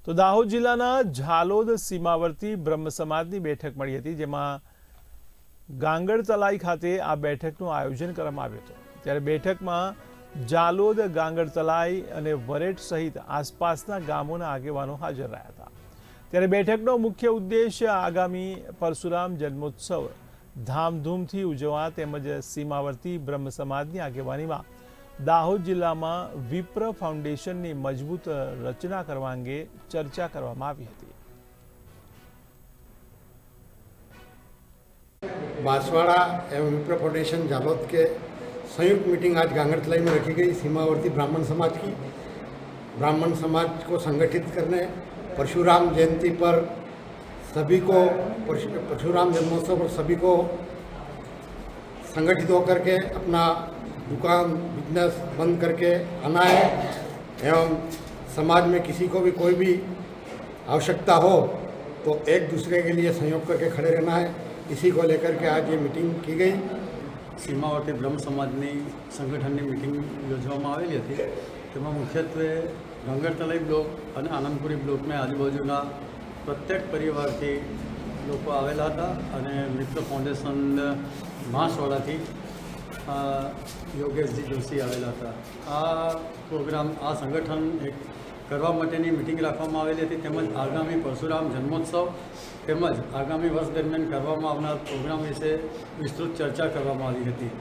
તો દાહોદ જિલ્લાના ઝાલોદ સીમાવર્તી બ્રહ્મ સમાજની બેઠક મળી હતી, જેમાં ગાંગડ તલાઈ ખાતે આ બેઠકનું આયોજન કરવામાં આવ્યું હતું। ત્યારે બેઠકમાં ઝાલોદ, ગાંગડ તલાઈ અને વરેટ સહિત આસપાસના ગામોના આગેવાનો હાજર રહ્યા હતા। ત્યારે બેઠકનો મુખ્ય ઉદ્દેશ્ય આગામી પરશુરામ જન્મોત્સવ ધામધૂમથી ઉજવવા તેમજ સીમાવર્તી બ્રહ્મ સમાજની આગેવાનીમાં દાહોદ જિલ્લામાં વિપ્ર ફાઉન્ડેશનની મજબૂત રચના કરવા અંગે ચર્ચા કરવામાં આવી હતી। बांसवाड़ा एवं विप्र फाउंडेशन जालौद के संयुक्त मीटिंग आज गांगड़तलाई में रखी गई। सीमावर्ती ब्राह्मण समाज की ब्राह्मण समाज को संगठित करने, परशुराम जयंती पर सभी को परशुराम जन्मोत्सव पर सभी को संगठित होकर के अपना दुकान बिजनेस बंद करके आना है एवं समाज में किसी को भी कोई भी आवश्यकता हो तो एक दूसरे के लिए सहयोग करके खड़े रहना है। इसी को लेकर के आज ये मीटिंग की गई। सीमावर्ती ब्रह्म समाजनी संगठनની મીટિંગ યોજવામાં આવેલી હતી। તેમાં મુખ્યત્વે ગાંગડ તલાઈ બ્લોક અને આનંદપુરી બ્લોકના આજુબાજુના પ્રત્યેક પરિવારથી લોકો આવેલા હતા અને મિત્ર ફાઉન્ડેશન માસવાડાથી યોગેશજી જોશી આવેલા હતા। આ પ્રોગ્રામ આ સંગઠન એક કરવા માટેની મીટિંગ રાખવામાં આવેલી હતી, તેમજ આગામી પરશુરામ જન્મોત્સવ તેમજ આગામી વર્ષ દરમિયાન કરવામાં આવનાર પ્રોગ્રામ વિશે વિસ્તૃત ચર્ચા કરવામાં આવી હતી।